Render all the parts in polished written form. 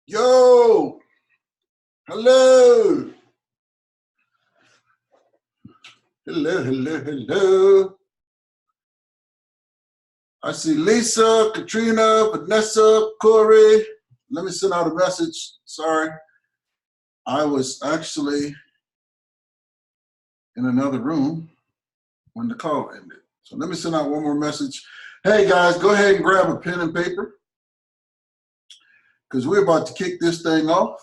Yo, hello. Hello. I see Lisa, Katrina, Vanessa, Corey. Let me send out a message. Sorry. I was actually in another room when the call ended. So let me send out one more message. Hey guys, go ahead and grab a pen and paper because we're about to kick this thing off.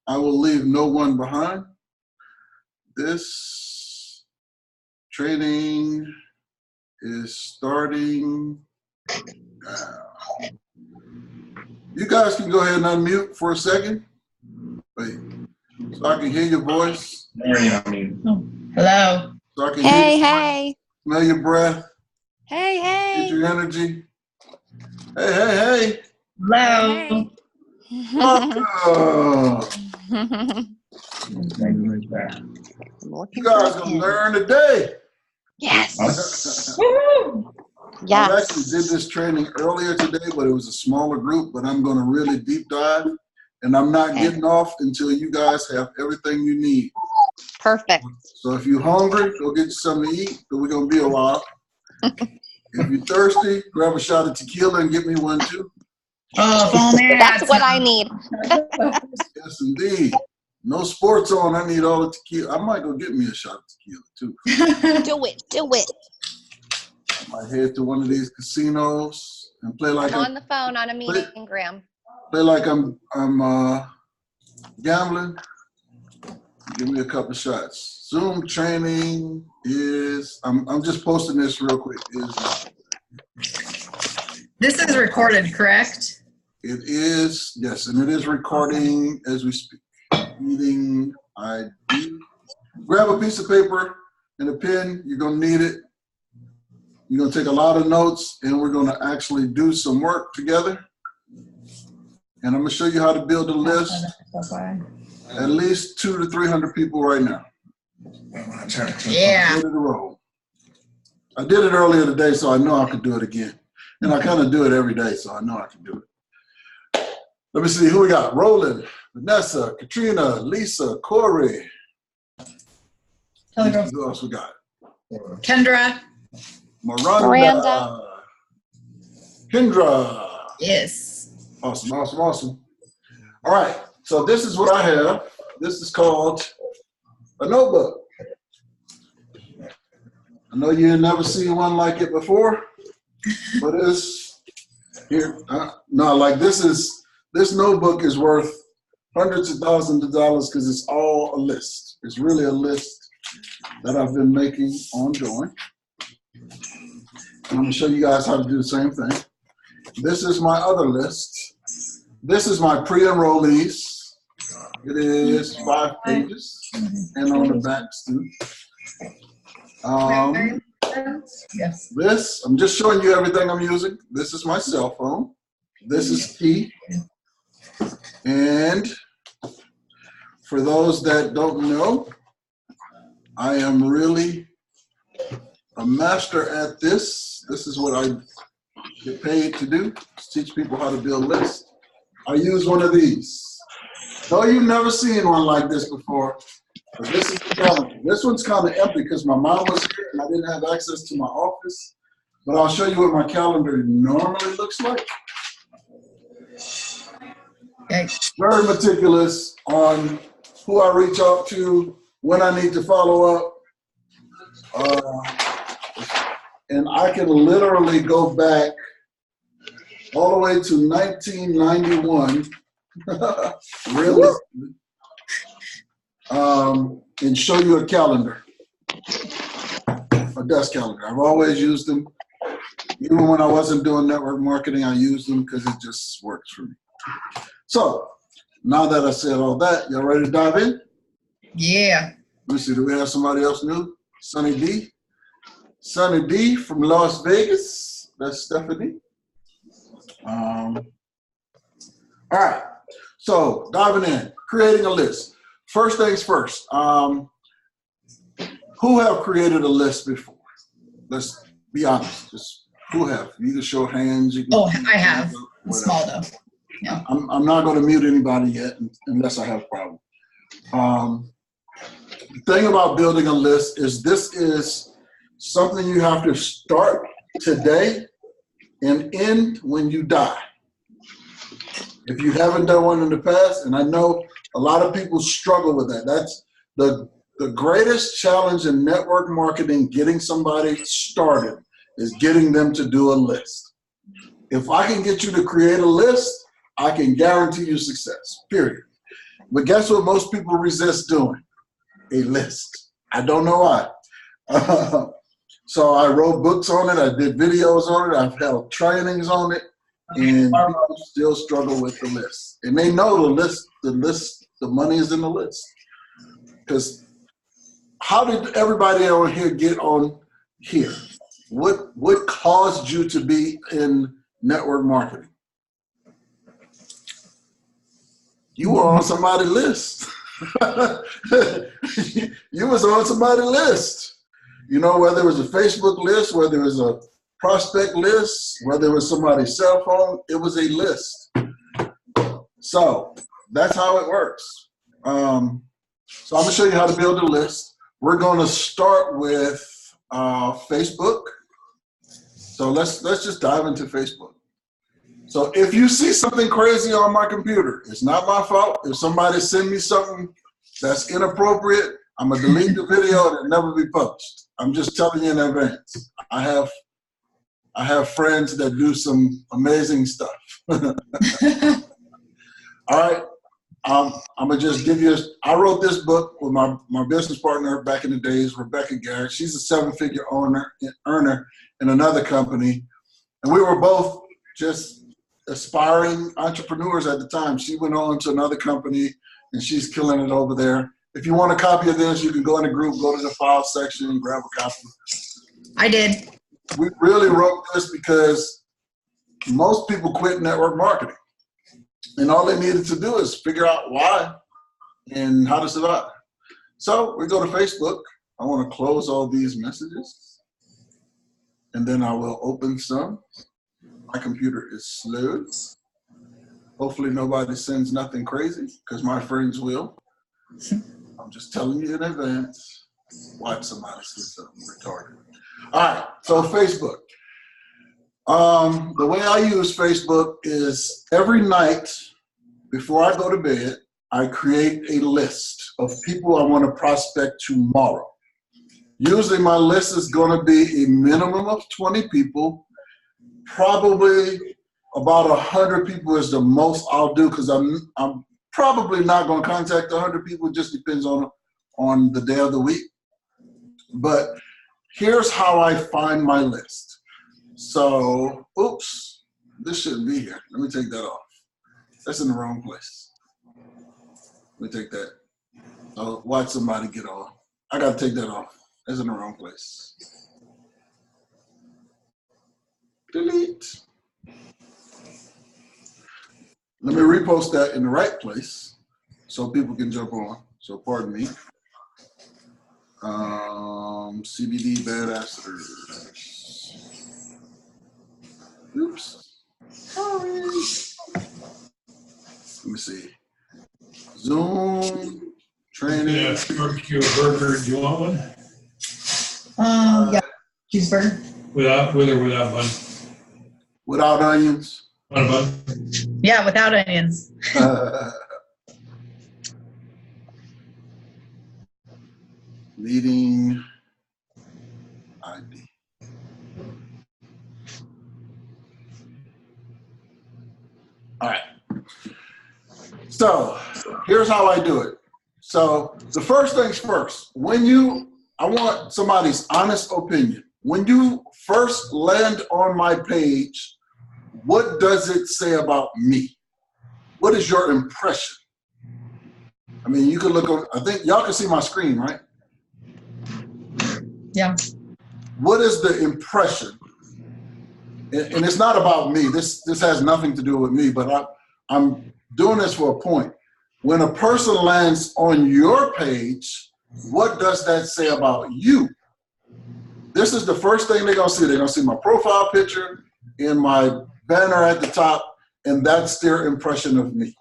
I will leave no one behind. This training is starting now. You guys can go ahead and unmute for a second. Wait, so I can hear your voice. Hello. So I can hear you. Hey. Smell your breath. Hey. Get your energy. Hey. Hello. Welcome. You guys gonna learn today. Yes. I actually did this training earlier today, but it was a smaller group, but I'm gonna really deep dive, and I'm not getting off until you guys have everything you need. Perfect. So if you're hungry, go get you something to eat, because we're gonna be a while. If you're thirsty, grab a shot of tequila and get me one too. Oh, if only That's what I need. Yes, indeed. No sports on. I need all the tequila. I might go get me a shot of tequila too. Do it. I might head to one of these casinos and play like I'm on the phone on a meeting, Graham. Play like I'm gambling. Give me a couple shots. Zoom training is. I'm just posting this real quick. This is recorded, correct? It is, yes, and it is recording as we speak. Meeting ID. Grab a piece of paper and a pen. You're gonna need it. You're gonna take a lot of notes, and we're gonna actually do some work together. And I'm gonna show you how to build a list. At least 200 to 300 people right now. Yeah. Ready to roll. I did it earlier today, so I know I could do it again. And I kind of do it every day, so I know I can do it. Let me see who we got. Roland, Vanessa, Katrina, Lisa, Corey. Who else we got? Kendra. Miranda. Kendra. Yes. Awesome. All right, so this is what I have. This is called a notebook. I know you've never seen one like it before, but it's here. No, like this notebook is worth hundreds of thousands of dollars because it's all a list. It's really a list that I've been making ongoing. And I'm gonna show you guys how to do the same thing. This is my other list. This is my pre-enrollees. It is 5 pages and on the backs too. Yes. This, I'm just showing you everything I'm using. This is my cell phone. This is key. And for those that don't know, I am really a master at this. This is what I get paid to do, to teach people how to build lists. I use one of these. Though you've never seen one like this before, but this is the calendar. This one's kind of empty because my mom was here and I didn't have access to my office. But I'll show you what my calendar normally looks like. Very meticulous on who I reach out to, when I need to follow up. And I can literally go back all the way to 1991, really, and show you a calendar, a desk calendar. I've always used them. Even when I wasn't doing network marketing, I used them because it just works for me. So now that I said all that, y'all ready to dive in? Yeah. Let me see, do we have somebody else new? Sunny D. Sunny D from Las Vegas. That's Stephanie. All right, so diving in, creating a list. First things first, who have created a list before? Let's be honest, just who have? You can show hands. You can I have. It's small though. Yeah. I'm not going to mute anybody yet unless I have a problem. The thing about building a list is this is something you have to start today and end when you die. If you haven't done one in the past, and I know a lot of people struggle with that. That's the greatest challenge in network marketing, getting somebody started, is getting them to do a list. If I can get you to create a list, I can guarantee you success, period. But guess what most people resist doing? A list. I don't know why. So I wrote books on it. I did videos on it. I've held trainings on it. And people still struggle with the list. And they know the money is in the list. Because how did everybody on here get on here? What caused you to be in network marketing? You were on somebody's list. You was on somebody's list. You know, whether it was a Facebook list, whether it was a prospect list, whether it was somebody's cell phone, it was a list. So that's how it works. So I'm gonna show you how to build a list. We're gonna start with Facebook. So let's just dive into Facebook. So if you see something crazy on my computer, it's not my fault. If somebody send me something that's inappropriate, I'm gonna delete the video and it'll never be published. I'm just telling you in advance. I have friends that do some amazing stuff. All right, I'm gonna just give you. I wrote this book with my business partner back in the days, Rebecca Garrett. She's a 7-figure earner in another company, and we were both just aspiring entrepreneurs at the time. She went on to another company, and she's killing it over there. If you want a copy of this, you can go in the group, go to the file section, and grab a copy. I did. We really wrote this because most people quit network marketing. And all they needed to do is figure out why and how to survive. So we go to Facebook. I want to close all these messages. And then I will open some. My computer is slow. Hopefully nobody sends nothing crazy, because my friends will. I'm just telling you in advance. Watch somebody say something retarded. All right, so Facebook. The way I use Facebook is every night before I go to bed, I create a list of people I want to prospect tomorrow. Usually my list is going to be a minimum of 20 people. Probably about 100 people is the most I'll do, because I'm probably not going to contact 100 people. It just depends on the day of the week. But here's how I find my list. So, oops, this shouldn't be here. Let me take that off. That's in the wrong place. Let me take that. So watch somebody get off. I got to take that off. That's in the wrong place. Delete. Let me repost that in the right place so people can jump on. So pardon me. CBD Badass. Oops. Sorry. Let me see. Zoom training. Yeah, barbecue burger. Do you want one? Yeah. Cheeseburger. With or without bun? Without onions. On a bun? Yeah, without onions. Meeting ID. All right. So here's how I do it. So the first things first, I want somebody's honest opinion. When you first land on my page, what does it say about me? What is your impression? I mean, you can look on, I think y'all can see my screen, right? Yeah. What is the impression? And it's not about me. This has nothing to do with me, but I'm doing this for a point. When a person lands on your page, what does that say about you? This is the first thing they're gonna see. They're gonna see my profile picture and my banner at the top, and that's their impression of me.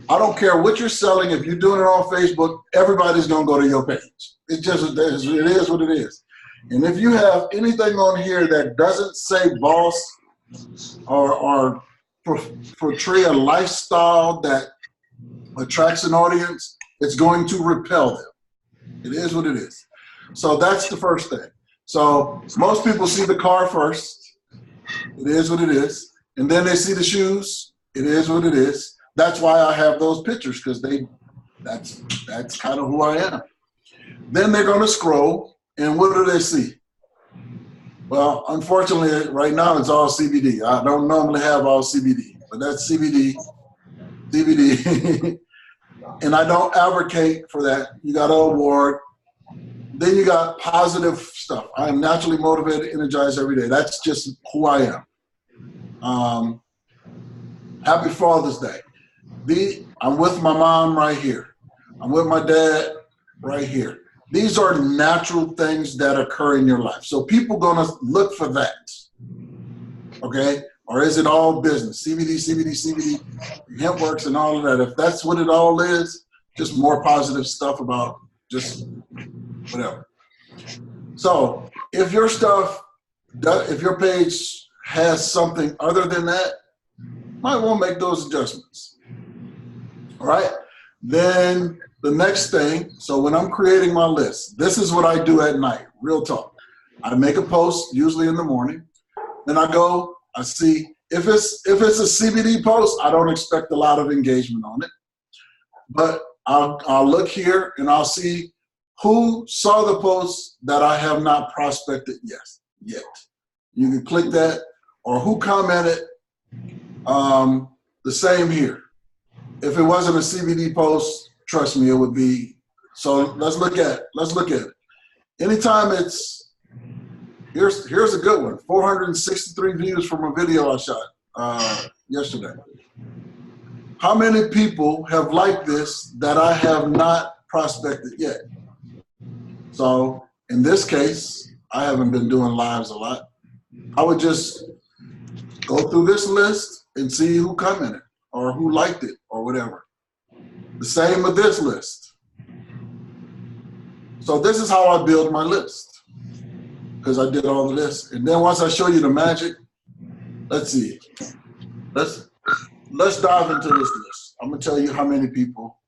I don't care what you're selling. If you're doing it on Facebook, everybody's going to go to your page. It is what it is. And if you have anything on here that doesn't say boss or portray a lifestyle that attracts an audience, it's going to repel them. It is what it is. So that's the first thing. So most people see the car first. It is what it is. And then they see the shoes. It is what it is. That's why I have those pictures, because that's kind of who I am. Then they're going to scroll, and what do they see? Well, unfortunately, right now it's all CBD. I don't normally have all CBD, but that's CBD. And I don't advocate for that. You got an award. Then you got positive stuff. I am naturally motivated, energized every day. That's just who I am. Happy Father's Day. I'm with my mom right here. I'm with my dad right here. These are natural things that occur in your life. So people gonna look for that, okay? Or is it all business? CBD, hemp works and all of that. If that's what it all is, just more positive stuff about just whatever. So if your page has something other than that, might want to make those adjustments. All right. Then the next thing, so when I'm creating my list, this is what I do at night, real talk. I make a post, usually in the morning. Then I go, I see, if it's a CBD post, I don't expect a lot of engagement on it. But I'll look here and I'll see who saw the post that I have not prospected yet. You can click that, or who commented. The same here. If it wasn't a CBD post, trust me, it would be. So let's look at it. Anytime here's a good one. 463 views from a video I shot yesterday. How many people have liked this that I have not prospected yet? So in this case, I haven't been doing lives a lot. I would just go through this list and see who commented or who liked it or whatever. The same with this list. So this is how I build my list, because I did all of this. And then once I show you the magic, let's see. Let's dive into this list. I'm gonna tell you how many people.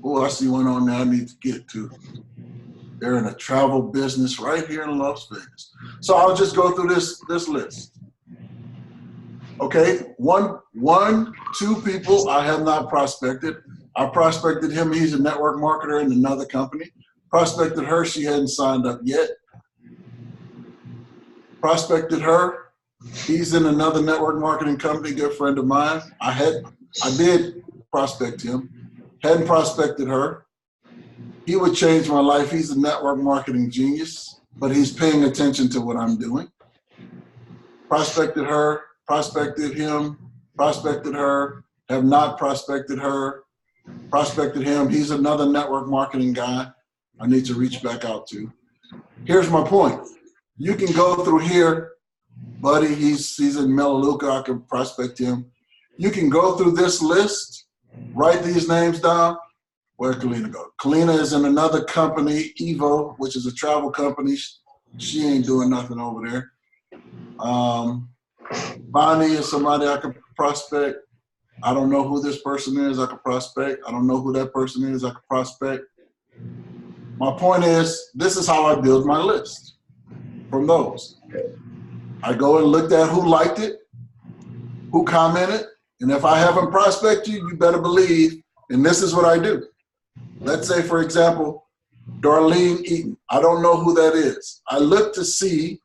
Oh, I see one on there I need to get to. They're in a travel business right here in Las Vegas. So I'll just go through this list. Okay, two people I have not prospected. I prospected him, he's a network marketer in another company. Prospected her, she hadn't signed up yet. Prospected her, he's in another network marketing company, good friend of mine. I did prospect him, hadn't prospected her. He would change my life. He's a network marketing genius, but he's paying attention to what I'm doing. Prospected her, prospected him, prospected her, have not prospected her, prospected him. He's another network marketing guy I need to reach back out to. Here's my point. You can go through here, buddy, he's in Melaleuca, I can prospect him. You can go through this list, write these names down. Where'd Kalina go? Kalina is in another company, Evo, which is a travel company. She ain't doing nothing over there. Bonnie is somebody I could prospect. I don't know who this person is, I could prospect. I don't know who that person is, I could prospect. My point is, this is how I build my list from those. I go and looked at who liked it, who commented, and if I haven't prospected you, you better believe, and this is what I do. Let's say, for example, Darlene Eaton. I don't know who that is. I look to see,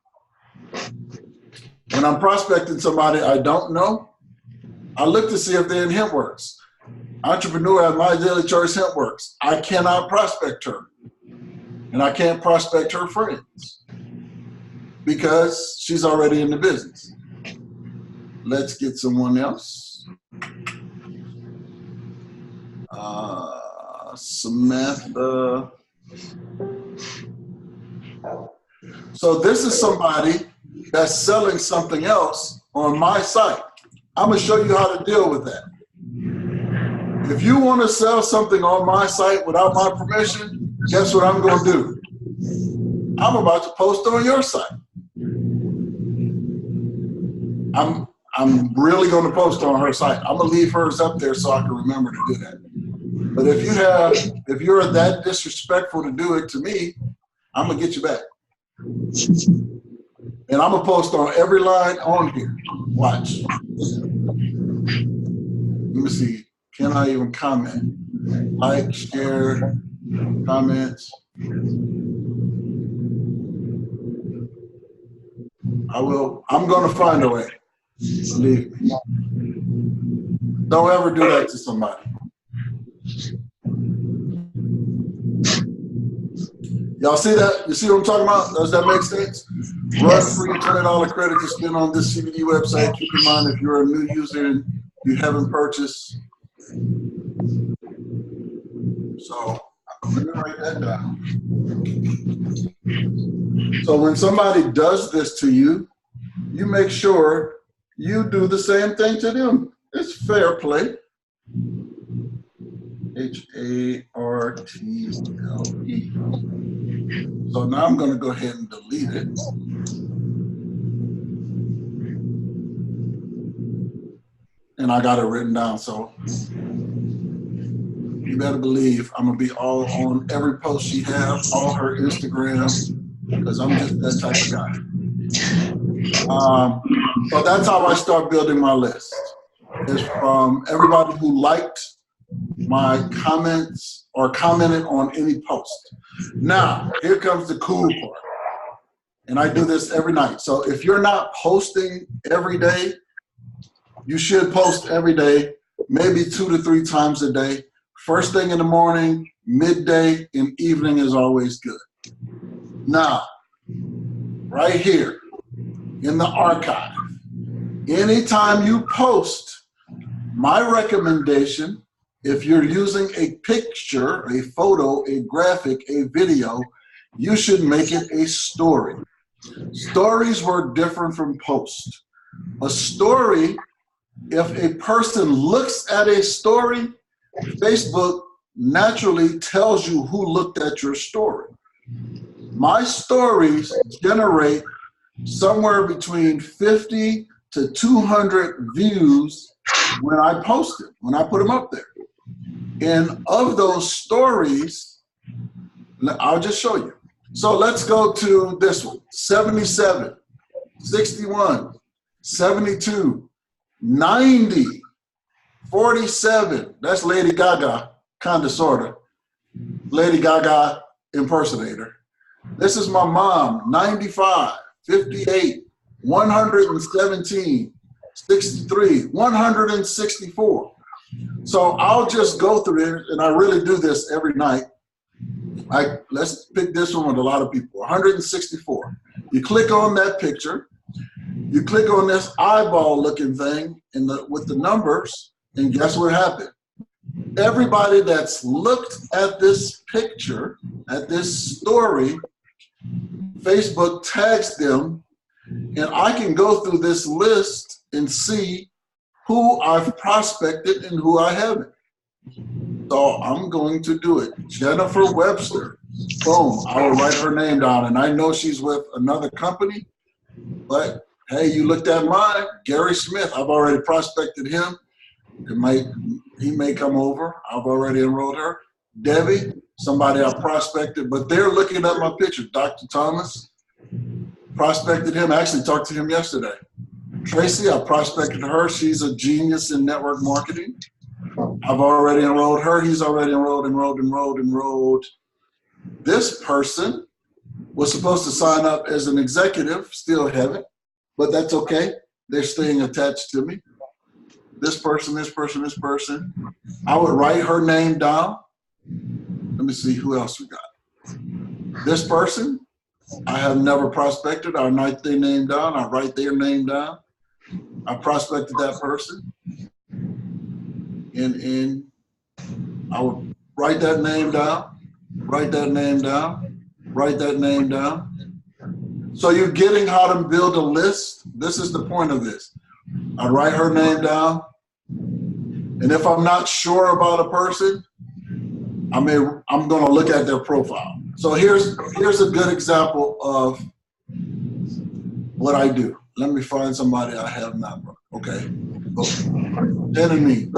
when I'm prospecting somebody I don't know, I look to see if they're in HempWorks. Entrepreneur at My Daily Choice HempWorks. I cannot prospect her. And I can't prospect her friends because she's already in the business. Let's get someone else. Samantha. So this is somebody that's selling something else on my site. I'm gonna show you how to deal with that. If you want to sell something on my site without my permission, guess what I'm gonna do? I'm about to post on your site. I'm really gonna post on her site. I'm gonna leave hers up there so I can remember to do that. But if you're that disrespectful to do it to me, I'm gonna get you back. And I'm gonna post on every line on here. Watch. Let me see. Can I even comment? Like, share, comments. I will. I'm gonna find a way. Believe me. Don't ever do that to somebody. Y'all see that? You see what I'm talking about? Does that make sense? Run Yes. free $20 credit to spend on this CBD website. Keep in mind if you're a new user and you haven't purchased. So let me write that down. So when somebody does this to you, you make sure you do the same thing to them. It's fair play. H-A-R-T-L-E. So now I'm going to go ahead and delete it. And I got it written down, so you better believe I'm going to be all on every post she has, all her Instagram, because I'm just that type of guy. So that's how I start building my list. Is from everybody who liked my comments or commented on any post. Now, here comes the cool part. And I do this every night. So if you're not posting every day, you should post every day, maybe 2 to 3 times a day. First thing in the morning, midday, and evening is always good. Now, right here in the archive, anytime you post, my recommendation, if you're using a picture, a photo, a graphic, a video, you should make it a story. Stories were different from posts. A story, if a person looks at a story, Facebook naturally tells you who looked at your story. My stories generate somewhere between 50 to 200 views when I post it, when I put them up there. And of those stories, I'll just show you. So let's go to this one, 77, 61, 72, 90, 47. That's Lady Gaga, kinda, sorta. Lady Gaga impersonator. This is my mom, 95, 58, 117, 63, 164. So I'll just go through it, and I really do this every night. Let's pick this one with a lot of people, 164. You click on that picture, you click on this eyeball looking thing with the numbers, and guess what happened? Everybody that's looked at this picture, at this story, Facebook tags them, and I can go through this list and see who I've prospected and who I haven't. So I'm going to do it. Jennifer Webster, boom, I will write her name down, and I know she's with another company, but hey, you looked at mine, Gary Smith, I've already prospected him. He may come over. I've already enrolled her. Debbie, somebody I prospected, but they're looking at my picture. Dr. Thomas, prospected him. I actually talked to him yesterday. Tracy, I prospected her. She's a genius in network marketing. I've already enrolled her. He's already enrolled. This person was supposed to sign up as an executive, still haven't, but that's okay. They're staying attached to me. This person. I would write her name down. Let me see who else we got. This person, I have never prospected. I write their name down. I write their name down. I prospected that person. And I would write that name down, write that name down, write that name down. So you're getting how to build a list. This is the point of this. I write her name down. And if I'm not sure about a person, I'm going to look at their profile. So here's a good example of what I do. Let me find somebody I have not. Okay. Jen and me.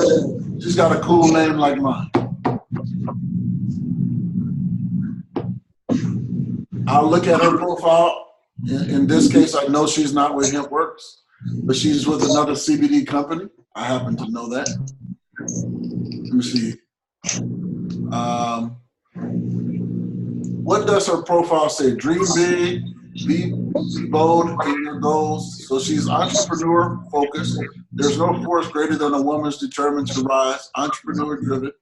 She's got a cool name like mine. I'll look at her profile. In this case, I know she's not with HempWorks, but she's with another CBD company. I happen to know that. Let me see. What does her profile say? Dream big, be bold in your goals. So she's entrepreneur focused. There's no force greater than a woman's determined to rise. Entrepreneur driven.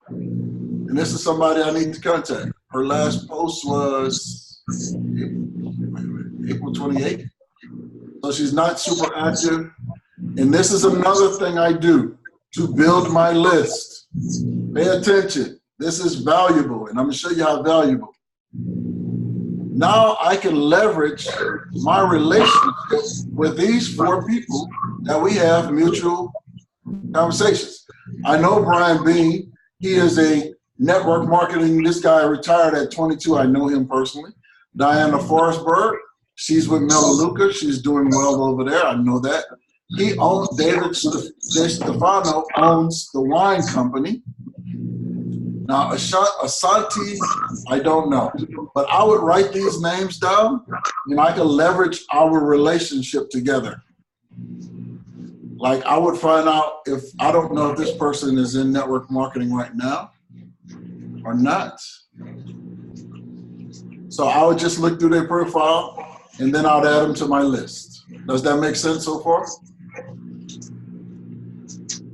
And this is somebody I need to contact. Her last post was April 28th. So she's not super active. And this is another thing I do to build my list. Pay attention. This is valuable, and I'm going to show you how valuable. Now I can leverage my relationship with these 4 people that we have mutual conversations. I know Brian Bean. He is a network marketing. This guy retired at 22. I know him personally. Diana Forrestberg. She's with Melaleuca. She's doing well over there. I know that. He owns, David Stefano owns the wine company. Now, Ashanti, I don't know. But I would write these names down, and I could leverage our relationship together. Like, I would find out if, I don't know if this person is in network marketing right now or not. So I would just look through their profile, and then I would add them to my list. Does that make sense so far?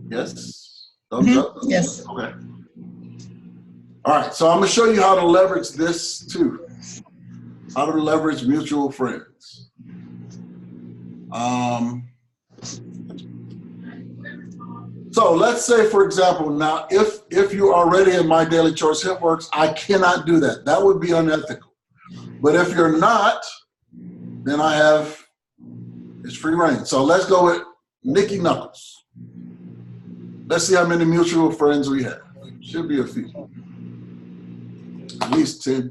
Yes? Thumbs up? Yes. Okay. All right, so I'm gonna show you how to leverage this too. How to leverage mutual friends. So let's say, for example, now if you're already in My Daily Choice HempWorks, I cannot do that. That would be unethical. But if you're not, then it's free reign. So let's go with Nikki Knuckles. Let's see how many mutual friends we have. Should be a few. At least 10.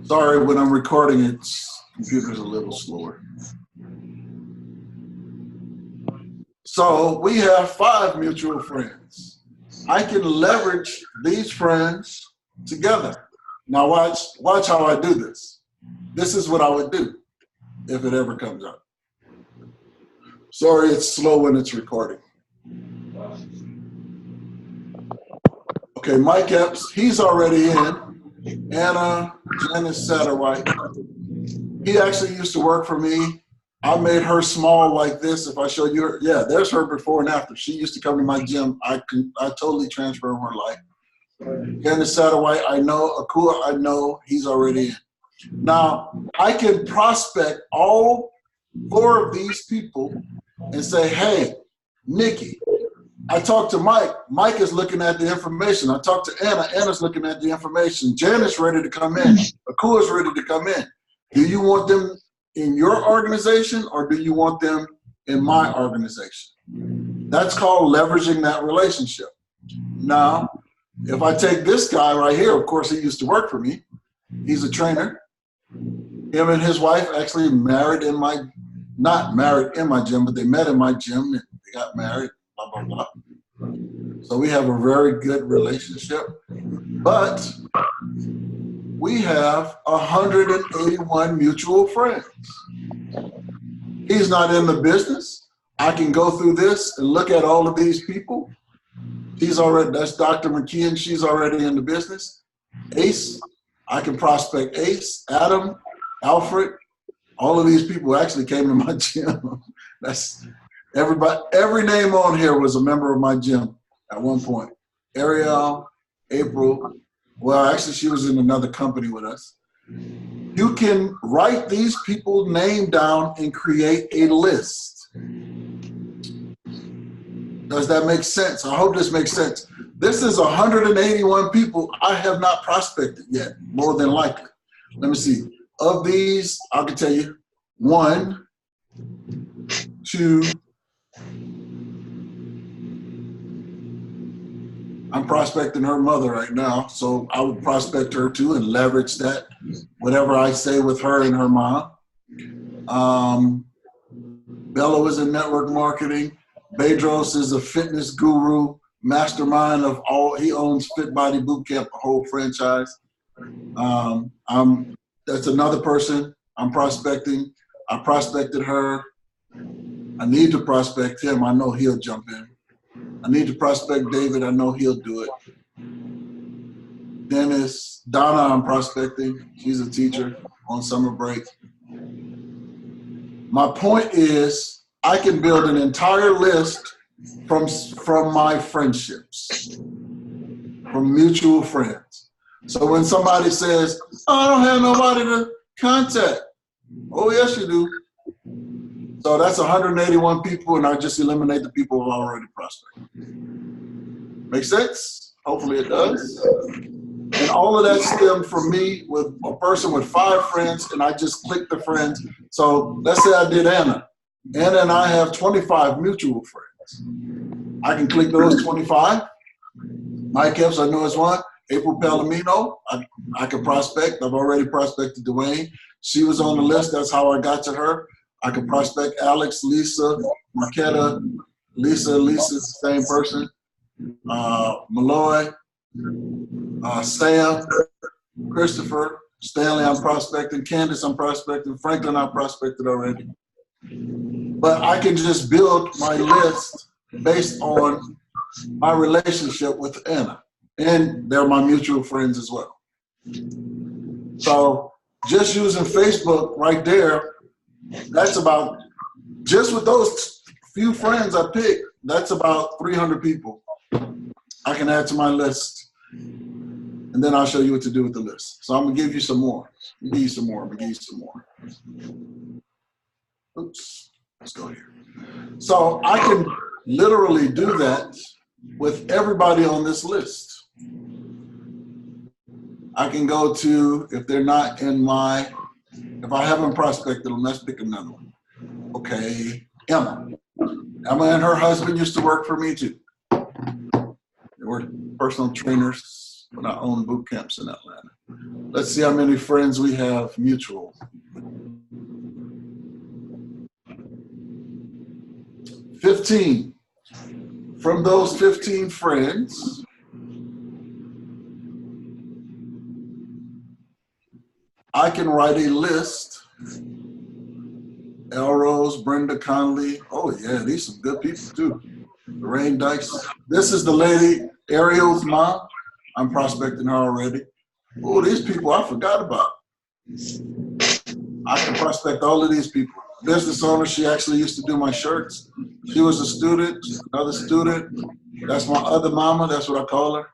Sorry, when I'm recording it, computer's a little slower. So we have 5 mutual friends. I can leverage these friends together. Now watch how I do this. This is what I would do if it ever comes up. Sorry, it's slow when it's recording. Okay, Mike Epps, he's already in. Anna Janice Satterwhite. He actually used to work for me. I made her small like this. If I show you her, yeah, there's her before and after. She used to come to my gym. I totally transformed her life. Janice Satterwhite, I know. Akua, I know. He's already in. Now, I can prospect all 4 of these people and say, hey, Nikki, I talked to Mike. Mike is looking at the information. I talked to Anna. Anna's looking at the information. Janet's ready to come in. Akua's ready to come in. Do you want them in your organization or do you want them in my organization? That's called leveraging that relationship. Now, if I take this guy right here, of course, he used to work for me. He's a trainer. Him and his wife actually married in my, not married in my gym, but they met in my gym and they got married. Blah, blah, blah. So we have a very good relationship, but we have 181 mutual friends. He's not in the business. I can go through this and look at all of these people. He's already, that's Dr. McKeon. She's already in the business. Ace, I can prospect Ace, Adam, Alfred. All of these people actually came to my gym. That's everybody. Every name on here was a member of my gym at one point. Ariel, April. Well, actually, she was in another company with us. You can write these people's name down and create a list. Does that make sense? I hope this makes sense. This is 181 people I have not prospected yet, more than likely. Let me see. Of these, I can tell you 1, to, I'm prospecting her mother right now, so I would prospect her too and leverage that, whatever I say with her and her mom. Bella is in network marketing. Bedros is a fitness guru, mastermind of all, he owns Fit Body Bootcamp, a whole franchise. That's another person I'm prospecting. I prospected her. I need to prospect him. I know he'll jump in. I need to prospect David. I know he'll do it. Dennis, Donna, I'm prospecting. She's a teacher on summer break. My point is, I can build an entire list from my friendships, from mutual friends. So when somebody says, oh, I don't have nobody to contact. Oh, yes, you do. So that's 181 people, and I just eliminate the people who already prospected. Make sense? Hopefully it does. And all of that stemmed from me with a person with 5 friends, and I just clicked the friends. So let's say I did Anna. Anna and I have 25 mutual friends. I can click those 25. Mike Epps, I know is one. April Palomino, I can prospect. I've already prospected Dwayne. She was on the list. That's how I got to her. I can prospect Alex, Lisa, Marquetta, Lisa's the same person. Malloy, Sam, Christopher, Stanley, I'm prospecting. Candace, I'm prospecting. Franklin, I prospected already. But I can just build my list based on my relationship with Anna. And they're my mutual friends as well. So just using Facebook right there, that's about, just with those few friends I picked, that's about 300 people I can add to my list. And then I'll show you what to do with the list. So I'm gonna give you some more. I'm gonna give you some more. Oops, let's go here. So I can literally do that with everybody on this list. I can go to, if they're not in my, if I haven't prospected them, let's pick another one. Okay, Emma. Emma and her husband used to work for me too. They were personal trainers when I owned boot camps in Atlanta. Let's see how many friends we have mutual. 15. From those 15 friends, I can write a list. Elrose, Brenda Conley. Oh yeah, these are some good people too. Lorraine Dykes. This is the lady, Ariel's mom. I'm prospecting her already. Oh, these people I forgot about. I can prospect all of these people. Business owner, she actually used to do my shirts. She was a student, another student. That's my other mama, that's what I call her.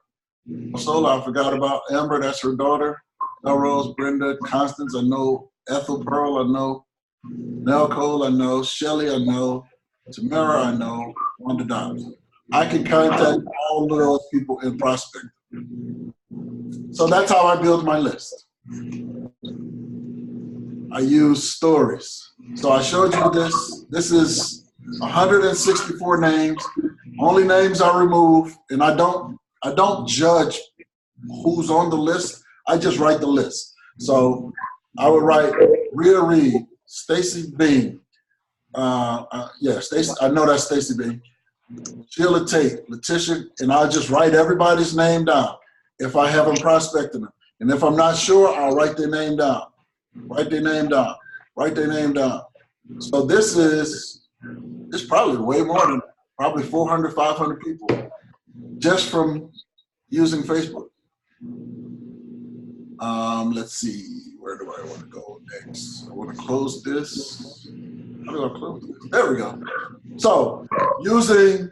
Sola, I forgot about. Amber, that's her daughter. Elrose, Brenda, Constance, I know. Ethel Pearl, I know. Nell Cole, I know. Shelly, I know. Tamara, I know. Wanda Dobbs. I can contact all of those people in prospect. So that's how I build my list. I use stories. So I showed you this. This is 164 names. Only names I remove, and I don't judge who's on the list. I just write the list. So I would write Rhea Reed, Stacy Bean. Stacy. I know that's Stacy Bean. Sheila Tate, Letitia, and I'll just write everybody's name down if I haven't prospected them. And if I'm not sure, I'll write their name down. Write their name down. Write their name down. So this is probably way more than probably 400, 500 people just from using Facebook. Let's see, where do I want to go next? I want to close this. How do I close this? There we go. So using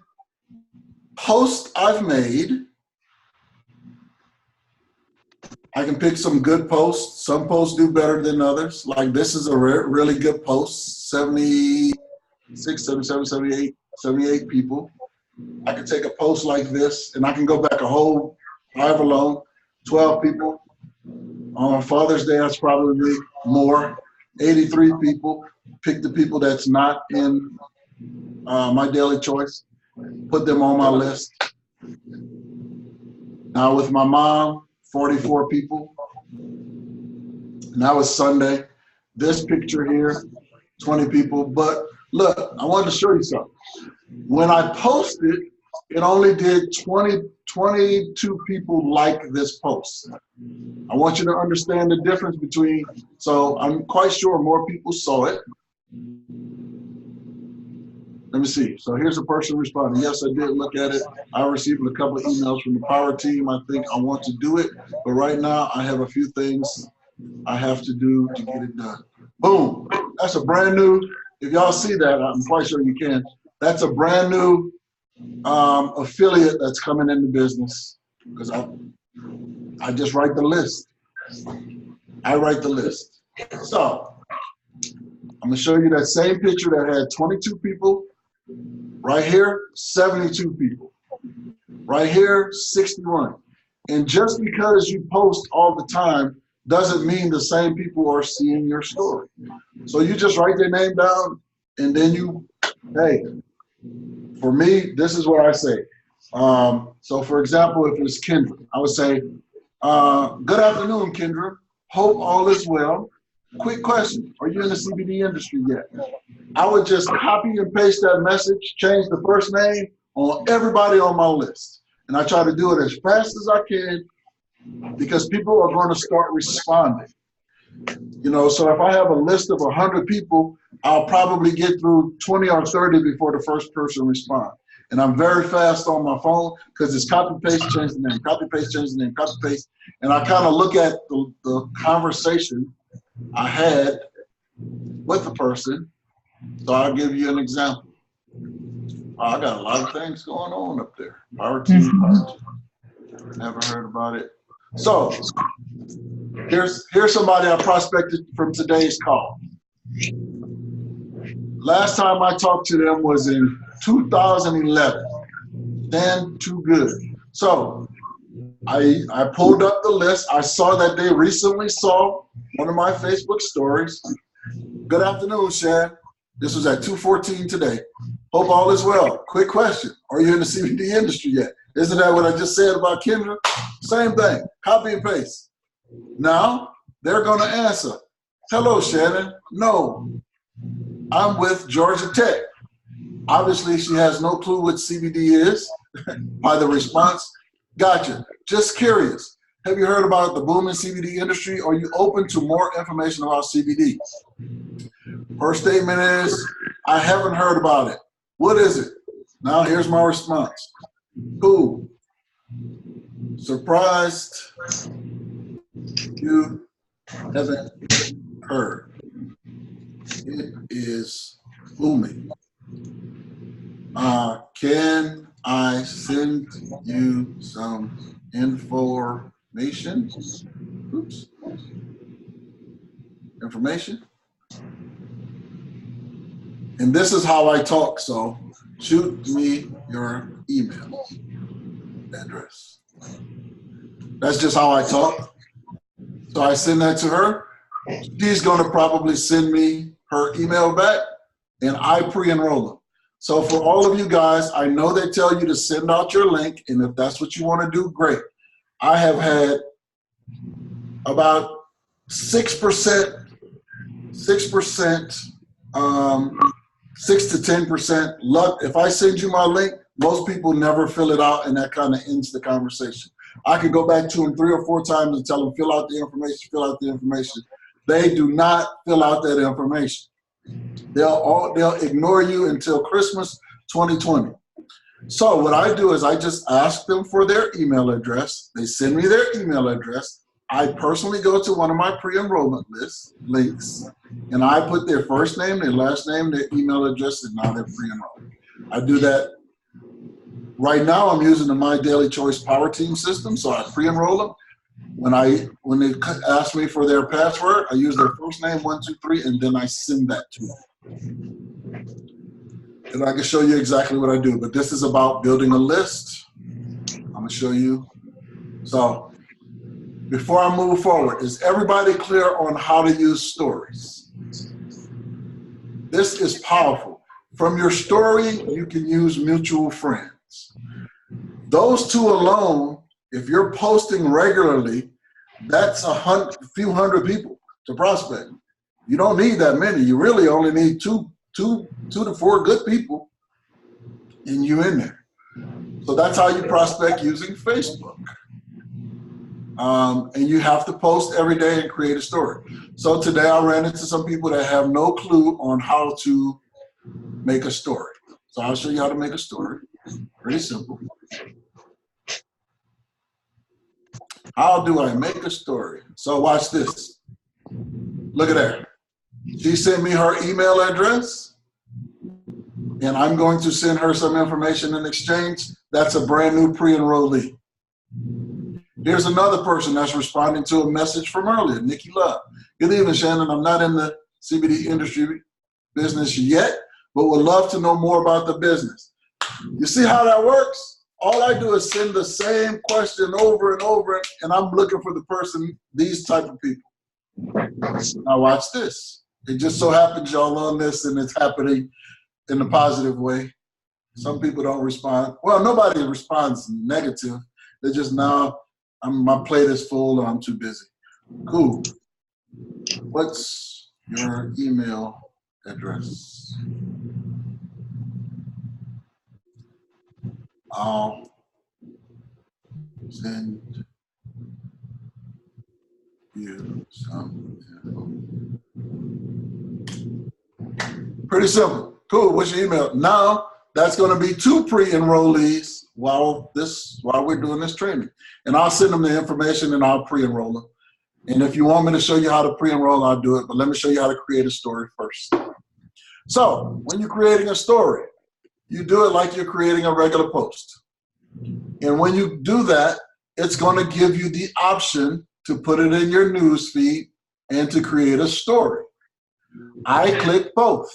posts I've made, I can pick some good posts. Some posts do better than others. Like this is a really good post, 76, 77, 78, 78 people. I can take a post like this and I can go back a whole, however long, 12 people. On Father's Day, that's probably more. 83 people. Pick the people that's not in my daily choice, put them on my list. Now with my mom, 44 people. Now it's Sunday. This picture here, 20 people. But look, I wanted to show you something. When I posted, it only did 22 people like this post. I want you to understand the difference between, so I'm quite sure more people saw it. Let me see. So here's a person responding. Yes, I did look at it. I received a couple of emails from the power team. I think I want to do it, but right now I have a few things I have to do to get it done. Boom. That's a brand new, if y'all see that, I'm quite sure you can. That's a brand new affiliate that's coming into business, because I just write the list. I write the list. So I'm gonna show you that same picture that had 22 people. Right here, 72 people. Right here, 61. And just because you post all the time doesn't mean the same people are seeing your story. So you just write their name down, and then you, hey, for me, this is what I say. So for example, if it's Kendra, I would say, good afternoon, Kendra. Hope all is well. Quick question, are you in the CBD industry yet? I would just copy and paste that message, change the first name on everybody on my list. And I try to do it as fast as I can, because people are going to start responding. You know, so if I have a list of 100 people, I'll probably get through 20 or 30 before the first person responds. And I'm very fast on my phone, because it's copy, paste, change the name, copy, paste, change the name, copy, paste. And I kind of look at the conversation I had with the person. So I'll give you an example. I got a lot of things going on up there. Power team. Never heard about it. So here's somebody I prospected from today's call. Last time I talked to them was in 2011. Dan Too Good. So I pulled up the list. I saw that they recently saw one of my Facebook stories. Good afternoon, Shad. This was at 2:14 today. Hope all is well. Quick question. Are you in the CBD industry yet? Isn't that what I just said about Kendra? Same thing. Copy and paste. Now, they're going to answer. Hello, Shannon. No, I'm with Georgia Tech. Obviously, she has no clue what CBD is by the response. Gotcha. Just curious. Have you heard about the booming CBD industry? Are you open to more information about CBD? Her statement is, I haven't heard about it. What is it? Now here's my response. Cool. Surprised you haven't heard. It is booming. Can I send you some information? Oops. Information? And this is how I talk, so shoot me your email address. That's just how I talk. So I send that to her. She's going to probably send me her email back, and I pre-enroll them. So for all of you guys, I know they tell you to send out your link, and if that's what you want to do, great. I have had about 6%, 6 to 10% luck. If I send you my link, most people never fill it out, and that kind of ends the conversation. I could go back to them 3 or 4 times and tell them, fill out the information, fill out the information. They do not fill out that information. They'll ignore you until Christmas 2020. So what I do is I just ask them for their email address. They send me their email address. I personally go to one of my pre-enrollment links, and I put their first name, their last name, their email address, and now they're pre-enrolled. I do that. Right now, I'm using the My Daily Choice Power Team system, so I pre-enroll them. When they ask me for their password, I use their first name, 1, 2, 3, and then I send that to them. And I can show you exactly what I do, but this is about building a list. I'm gonna show you. So before I move forward, is everybody clear on how to use stories? this is powerful. From your story, you can use mutual friends. Those two alone, if you're posting regularly, that's a few hundred people to prospect. You don't need that many. You really only need two to four good people, and you in there. So that's how you prospect using Facebook. And you have to post every day and create a story. So today I ran into some people that have no clue on how to make a story. So I'll show you how to make a story. Pretty simple. How do I make a story? So watch this. Look at that. She sent me her email address, and I'm going to send her some information in exchange. That's a brand new pre-enrollee. Here's another person that's responding to a message from earlier, Nikki Love. Good evening, Shannon. I'm not in the CBD industry business yet, but would love to know more about the business. You see how that works? All I do is send the same question over and over, and I'm looking for the person, these type of people. Now watch this. It just so happens y'all on this, and it's happening in a positive way. Some people don't respond. Well, nobody responds negative. They're just now, my plate is full or I'm too busy. Cool. What's your email address? I'll send you some info. Pretty simple. Cool. What's your email? Now that's going to be 2 pre-enrollees while we're doing this training, and I'll send them the information and I'll pre-enroll them. And if you want me to show you how to pre-enroll, I'll do it. But let me show you how to create a story first. So when you're creating a story, you do it like you're creating a regular post. And when you do that, it's going to give you the option to put it in your news feed and to create a story. I click both.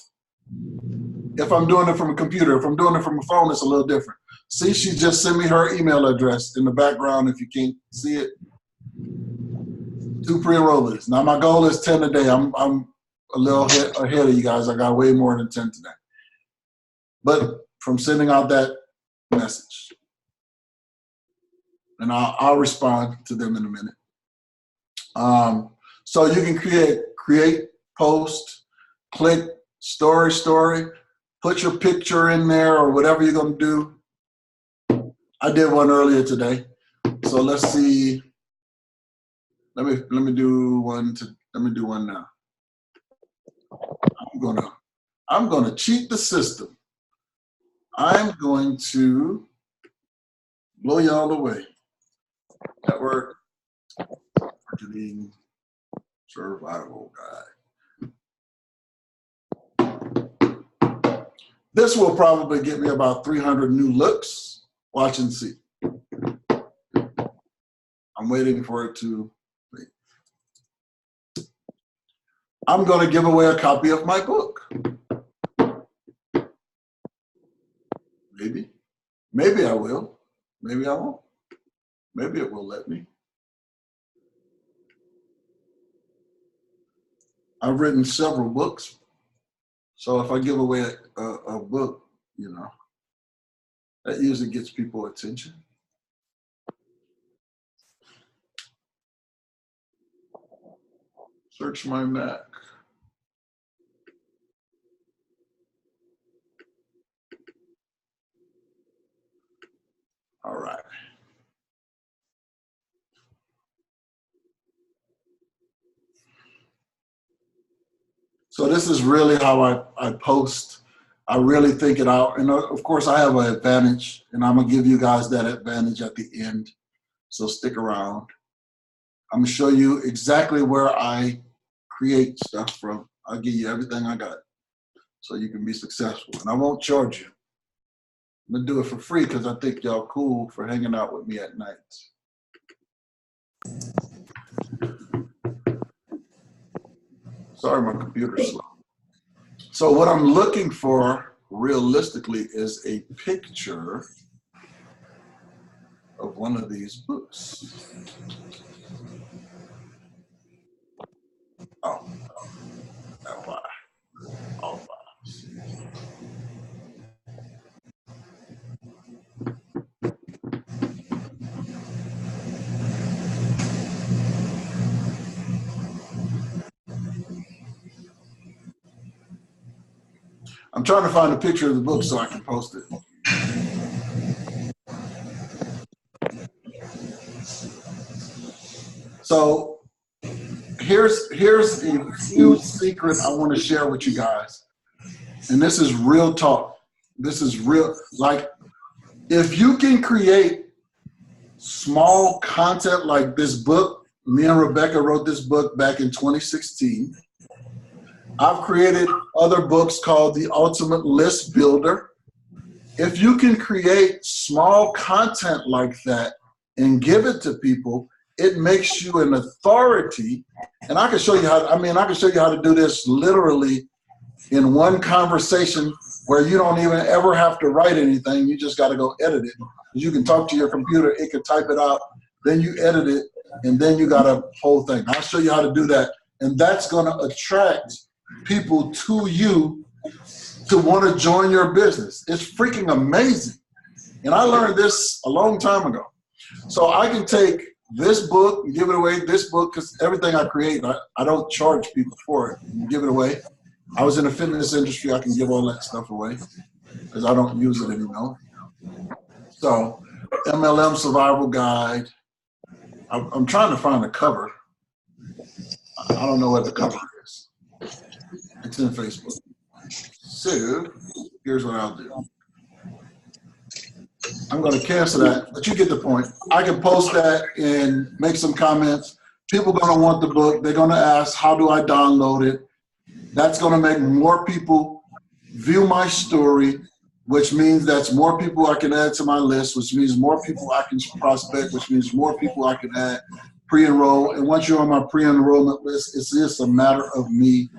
If I'm doing it from a computer, if I'm doing it from a phone, it's a little different. See, she just sent me her email address in the background if you can't see it. 2 pre-enrollees. Now my goal is 10 a day. I'm a little ahead of you guys. I got way more than 10 today. But from sending out that message, and I'll respond to them in a minute. So you can create, post, click, story, put your picture in there or whatever you're going to do. I did one earlier today. So let's see. Let me do one now. I'm gonna cheat the system. I'm going to blow y'all away. Network marketing survival guide. This will probably get me about 300 new looks. Watch and see. I'm waiting for it to. I'm going to give away a copy of my book. Maybe I will. Maybe I won't. Maybe it will let me. I've written several books. So if I give away a book, that usually gets people attention. Search my Mac. All right. So this is really how I post. I really think it out. And of course I have an advantage, and I'm gonna give you guys that advantage at the end. So stick around. I'm gonna show you exactly where I create stuff from. I'll give you everything I got so you can be successful. And I won't charge you. I'm gonna do it for free because I think y'all cool for hanging out with me at night. Sorry, my computer's slow. So what I'm looking for realistically is a picture of one of these books. Oh, why? I'm trying to find a picture of the book so I can post it. So here's a huge secret I want to share with you guys. And this is real talk. This is real. Like, if you can create small content like this book, me and Rebecca wrote this book back in 2016. I've created other books called The Ultimate List Builder. If you can create small content like that and give it to people, it makes you an authority. And I can show you how, I can show you how to do this literally in one conversation where you don't even ever have to write anything. You just got to go edit it. You can talk to your computer, it can type it out, then you edit it, and then you got a whole thing. I'll show you how to do that. And that's going to attract people to you to want to join your business. It's freaking amazing. And I learned this a long time ago. So I can take this book and give it away, this book, because everything I create, I don't charge people for it. Give it away. I was in the fitness industry, I can give all that stuff away because I don't use it anymore. So MLM Survival Guide. I'm trying to find a cover. I don't know what the cover is. It's in Facebook. So here's what I'll do. I'm going to cancel that, but you get the point. I can post that and make some comments. People are going to want the book. They're going to ask, how do I download it? That's going to make more people view my story, which means that's more people I can add to my list, which means more people I can prospect, which means more people I can add, pre-enroll. And once you're on my pre-enrollment list, it's just a matter of me.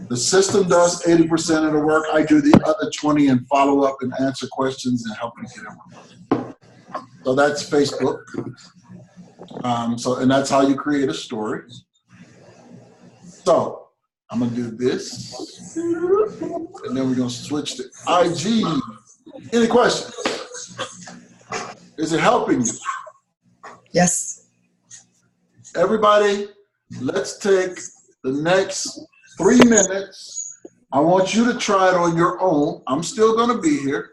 The system does 80% of the work. I do the other 20 and follow up and answer questions and help you get it. So that's Facebook. And that's how you create a story. So I'm gonna do this, and then we're gonna switch to IG. Any questions? Is it helping you? Yes. Everybody, let's take the next 3 minutes. I want you to try it on your own. I'm still gonna be here,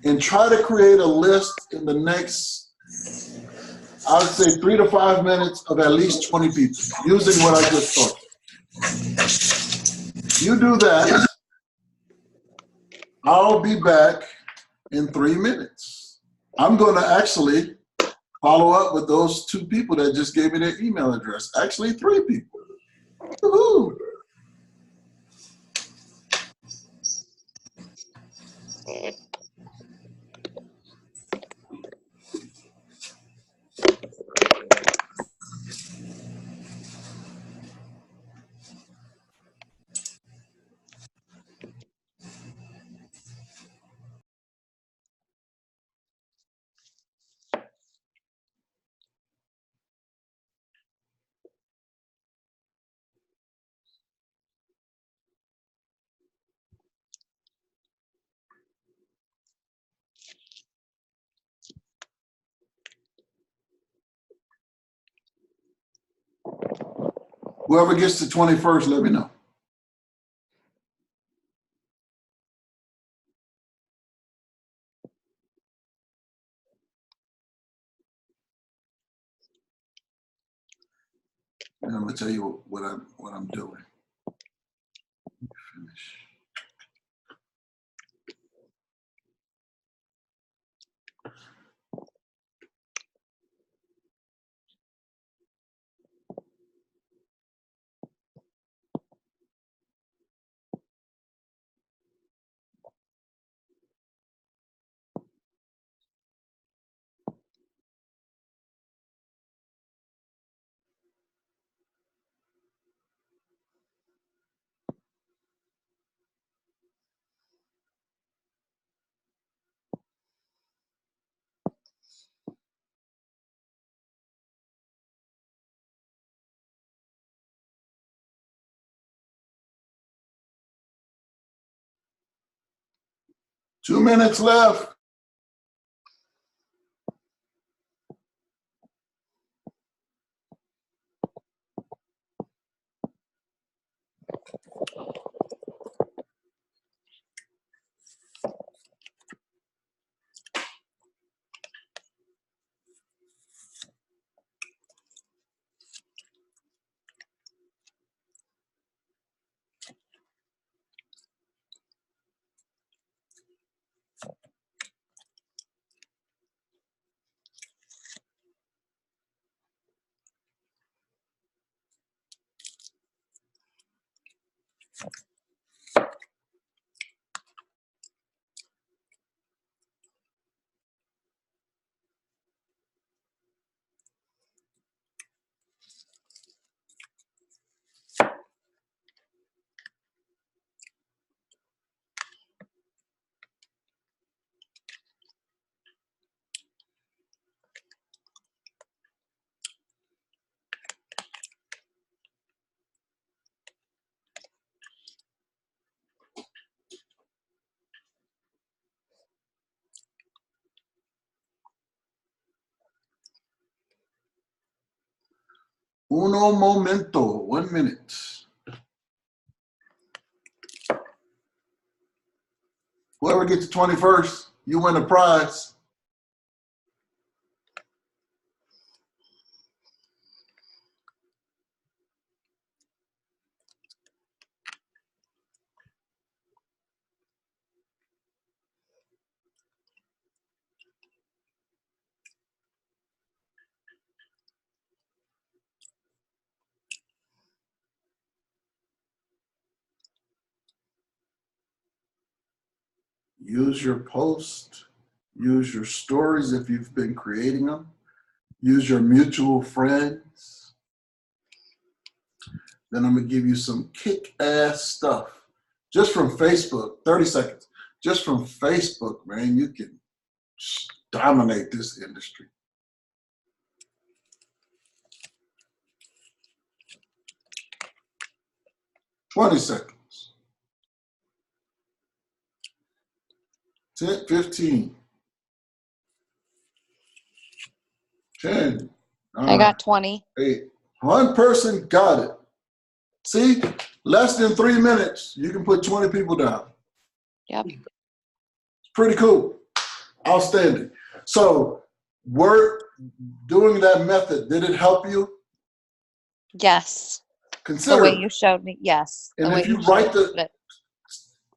and try to create a list in the next, I would say 3 to 5 minutes of at least 20 people using what I just taught you. You do that, I'll be back in 3 minutes. I'm going to actually follow up with those 2 people that just gave me their email address. Actually, 3 people. Woohoo! Whoever gets to 21st, let me know. And I'm gonna tell you what I'm doing. Finish. 2 minutes left. Uno momento, 1 minute. Whoever gets to 21st, you win a prize. Use your post, use your stories if you've been creating them, use your mutual friends. Then I'm gonna give you some kick-ass stuff. Just from Facebook, 30 seconds. Just from Facebook, man, you can dominate this industry. $20 seconds. 10, 15. 10. I got 20. 8. One person got it. See, less than 3 minutes, you can put 20 people down. Yep. It's pretty cool. Outstanding. So we're doing that method. Did it help you? Yes. Consider The way it. you showed me. Yes. And the way if you write showed it.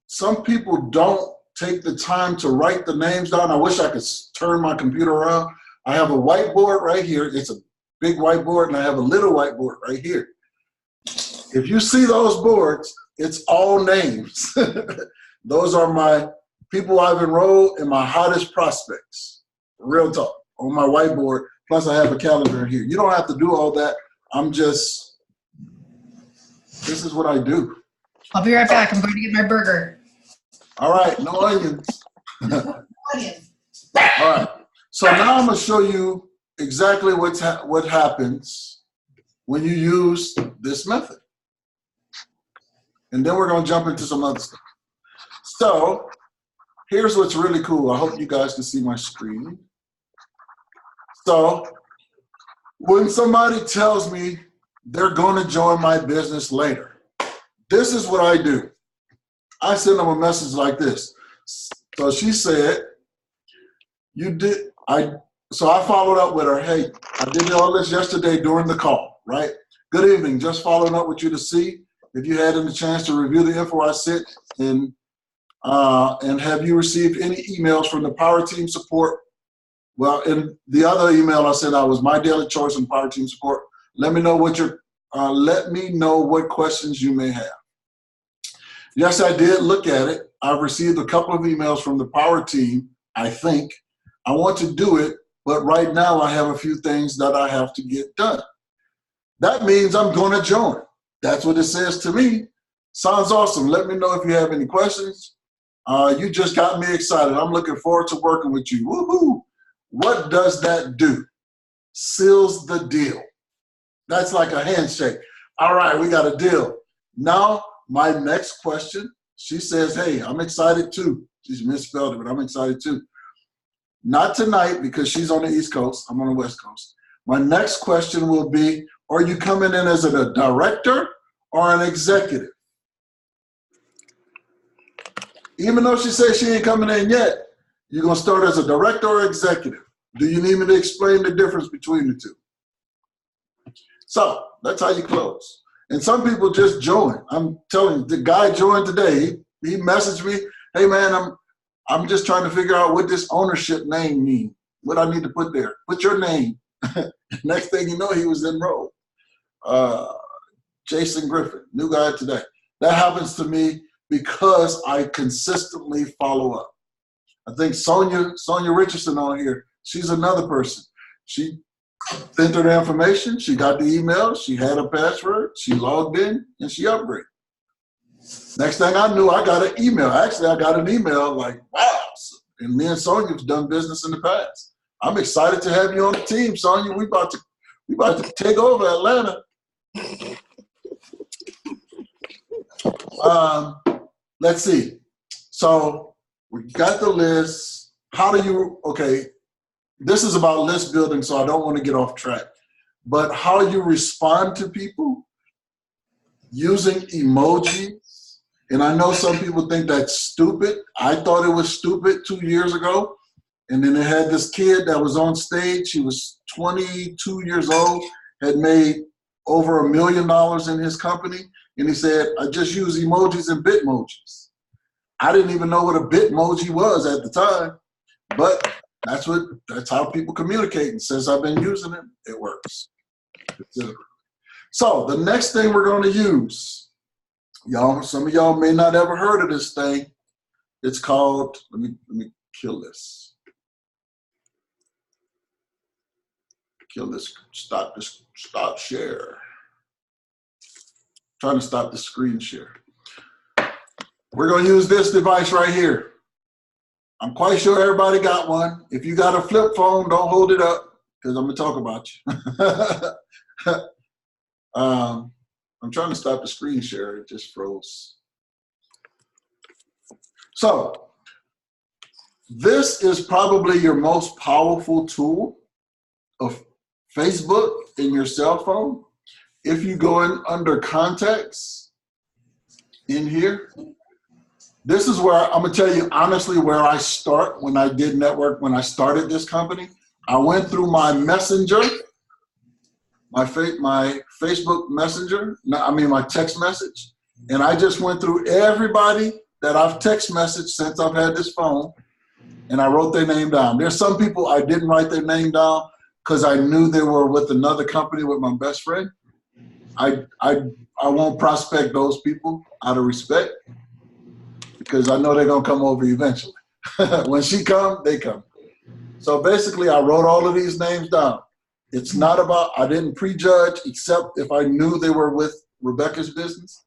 some people don't take the time to write the names down. I wish I could turn my computer around. I have a whiteboard right here. It's a big whiteboard, and I have a little whiteboard right here. If you see those boards, it's all names. Those are my people I've enrolled and my hottest prospects. Real talk, on my whiteboard. Plus, I have a calendar here. You don't have to do all that. This is what I do. I'll be right back. I'm going to get my burger. All right, no onions. Onions. All right, so now I'm gonna show you exactly what happens when you use this method. And then we're gonna jump into some other stuff. So here's what's really cool. I hope you guys can see my screen. So when somebody tells me they're gonna join my business later, this is what I do. I send them a message like this. So she said, so I followed up with her, hey, I did all this yesterday during the call, right? Good evening, just following up with you to see if you had any chance to review the info I sent, and have you received any emails from the Power Team support? Well, in the other email I sent out was my daily choice on Power Team support. Let me know what questions you may have. Yes, I did look at it. I've received a couple of emails from the Power Team, I think. I want to do it, but right now I have a few things that I have to get done. That means I'm going to join. That's what it says to me. Sounds awesome. Let me know if you have any questions. You just got me excited. I'm looking forward to working with you. Woohoo! What does that do? Seals the deal. That's like a handshake. All right, we got a deal. Now, my next question, she says, hey, I'm excited too. She's misspelled it, but I'm excited too. Not tonight because she's on the East Coast. I'm on the West Coast. My next question will be, are you coming in as a director or an executive? Even though she says she ain't coming in yet, you're going to start as a director or executive. Do you need me to explain the difference between the two? So that's how you close. And some people just join. I'm telling you, the guy joined today. He messaged me, hey man, I'm just trying to figure out what this ownership name means. What I need to put there. Put your name. Next thing you know, he was enrolled. Jason Griffin, new guy today. That happens to me because I consistently follow up. I think Sonia Richardson on here, she's another person. She entered her information, she got the email, she had a password, she logged in, and she upgraded. Next thing I knew, I got an email. Actually, I got an email like, wow. And me and Sonia have done business in the past. I'm excited to have you on the team, Sonia. We about to take over Atlanta. Let's see. So we got the list. How do you, okay, this is about list building, so I don't want to get off track. But how you respond to people using emojis. And I know some people think that's stupid. I thought it was stupid 2 years ago. And then they had this kid that was on stage. He was 22 years old, had made over $1 million in his company. And he said, I just use emojis and bitmojis. I didn't even know what a bitmoji was at the time, but that's how people communicate. And since I've been using it, it works. So the next thing we're going to use, y'all, some of y'all may not ever heard of this thing. It's called, let me kill this. Kill this, stop share. Trying to stop the screen share. We're going to use this device right here. I'm quite sure everybody got one. If you got a flip phone, don't hold it up because I'm going to talk about you. I'm trying to stop the screen share. It just froze. So this is probably your most powerful tool of Facebook in your cell phone. If you go in under contacts in here, this is where I'm gonna tell you honestly where I start when I did network, when I started this company. I went through my messenger, my Facebook messenger, my text message, and I just went through everybody that I've text messaged since I've had this phone, and I wrote their name down. There's some people I didn't write their name down because I knew they were with another company with my best friend. I won't prospect those people out of respect because I know they're gonna come over eventually. When she come, they come. So basically I wrote all of these names down. It's not about, I didn't prejudge except if I knew they were with Rebecca's business.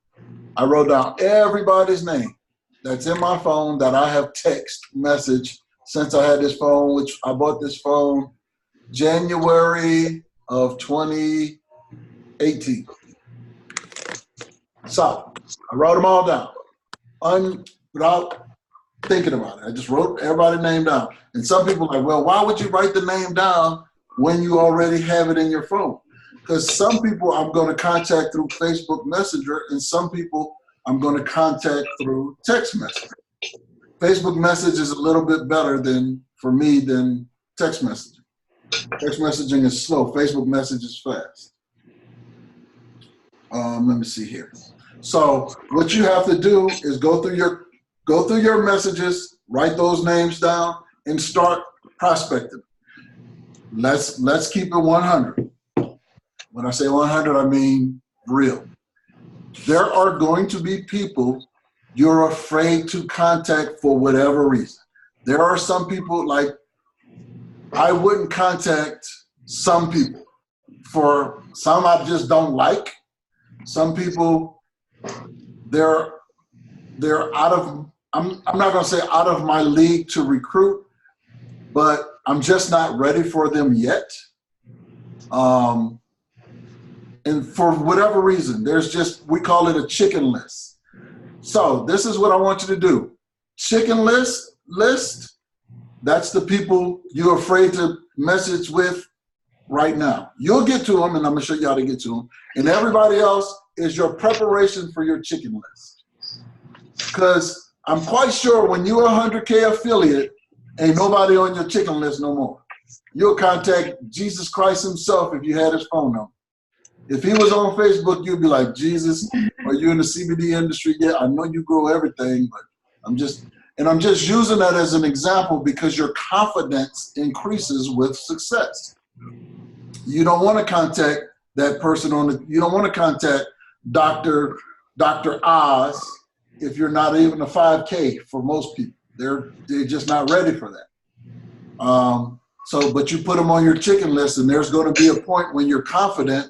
I wrote down everybody's name that's in my phone that I have text message since I had this phone, which I bought this phone January of 2018. So I wrote them all down without thinking about it. I just wrote everybody's name down. And some people are like, well, why would you write the name down when you already have it in your phone? Because some people I'm going to contact through Facebook Messenger and some people I'm going to contact through text message. Facebook message is a little bit better for me than text messaging. Text messaging is slow. Facebook message is fast. Let me see here. So what you have to do is go through your messages, write those names down, and start prospecting. Let's keep it 100. When I say 100, I mean real. There are going to be people you're afraid to contact for whatever reason. There are some people, like, I wouldn't contact some people. For some I just don't like. Some people, they're out of, I'm not gonna say out of my league to recruit, but I'm just not ready for them yet. And for whatever reason, we call it a chicken list. So this is what I want you to do. Chicken list, list, that's the people you're afraid to message with right now. You'll get to them, and I'm gonna show you how to get to them. And everybody else is your preparation for your chicken list. Because I'm quite sure when you're a 100K affiliate, ain't nobody on your chicken list no more. You'll contact Jesus Christ himself if you had his phone number. If he was on Facebook, you'd be like, Jesus, are you in the CBD industry? Yeah, I know you grow everything, but I'm just using that as an example because your confidence increases with success. You don't want to contact that person you don't want to contact Dr. Oz if you're not even a 5K for most people. They're just not ready for that. But you put them on your chicken list, and there's going to be a point when you're confident,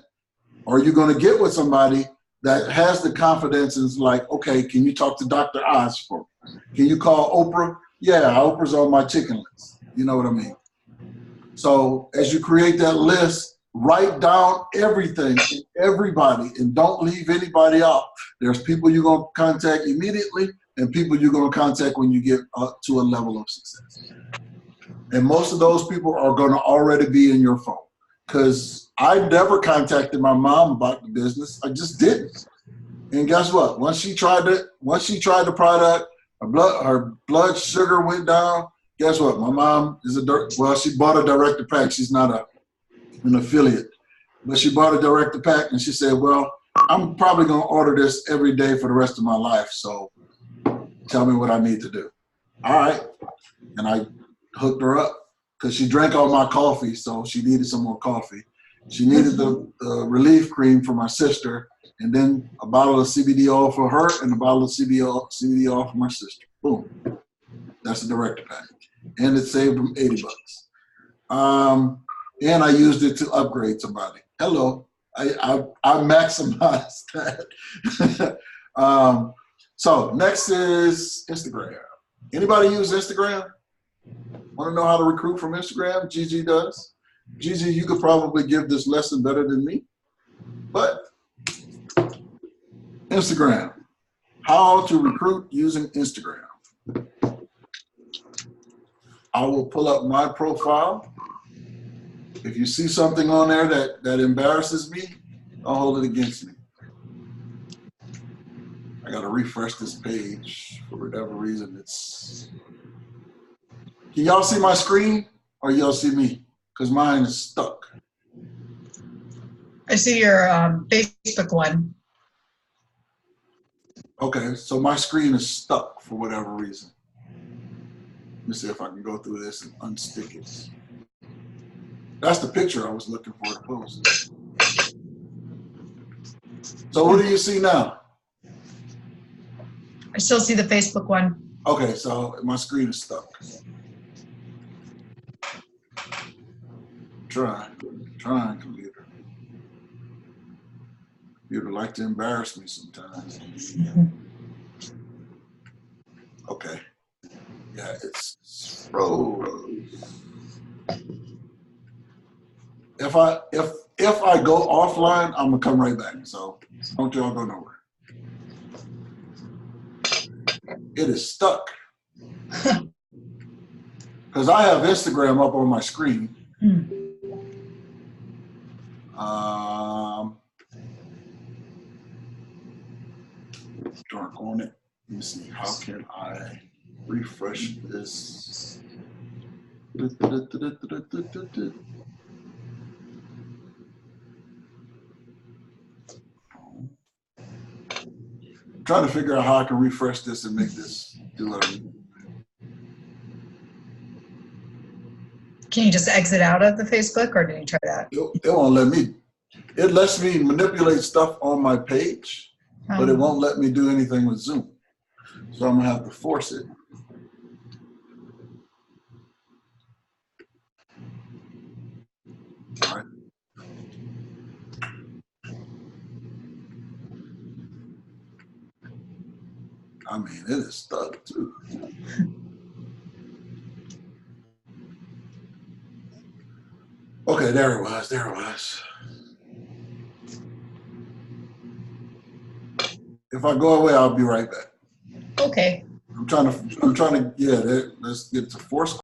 or you're going to get with somebody that has the confidence and is like, okay, can you talk to Dr. Oz for me? Can you call Oprah? Yeah, Oprah's on my chicken list. You know what I mean? So as you create that list, write down everything, everybody, and don't leave anybody out. There's people you're going to contact immediately and people you're going to contact when you get up to a level of success. And most of those people are going to already be in your phone. Because I never contacted my mom about the business. I just didn't. And guess what? Once she tried the product, her blood sugar went down. Guess what? My mom is she bought a direct-to-pack. She's not an affiliate. But she bought a direct-to-pack, and she said, well, I'm probably going to order this every day for the rest of my life. So tell me what I need to do. All right. And I hooked her up. Because she drank all my coffee, so she needed some more coffee. She needed the relief cream for my sister, and then a bottle of CBD oil for her, and a bottle of CBD oil for my sister. Boom. That's a direct pack. And it saved them $80. And I used it to upgrade somebody. Hello. I maximized that. So next is Instagram. Anybody use Instagram? Want to know how to recruit from Instagram? Gigi does. Gigi, you could probably give this lesson better than me. But Instagram. How to recruit using Instagram. I will pull up my profile. If you see something on there that embarrasses me, don't hold it against me. I got to refresh this page for whatever reason. Can y'all see my screen or y'all see me? Because mine is stuck. I see your Facebook one. Okay, so my screen is stuck for whatever reason. Let me see if I can go through this and unstick it. That's the picture I was looking for to post. So what do you see now? I still see the Facebook one. Okay, so my screen is stuck. Trying, computer. Computer like to embarrass me sometimes. Okay. Yeah, it's froze. If I go offline, I'm gonna come right back. So don't y'all go nowhere. It is stuck. Because I have Instagram up on my screen. Dark on it. Let me see. How can I refresh this? I'm trying to figure out how I can refresh this and make this do what I need. Can you just exit out of the Facebook, or did you try that? It won't let me. It lets me manipulate stuff on my page, but it won't let me do anything with Zoom. So I'm gonna have to force it. All right. I mean, it is stuck too. Okay, there it was. If I go away, I'll be right back. Okay. I'm I'm trying to, yeah, let's get to Foursquare.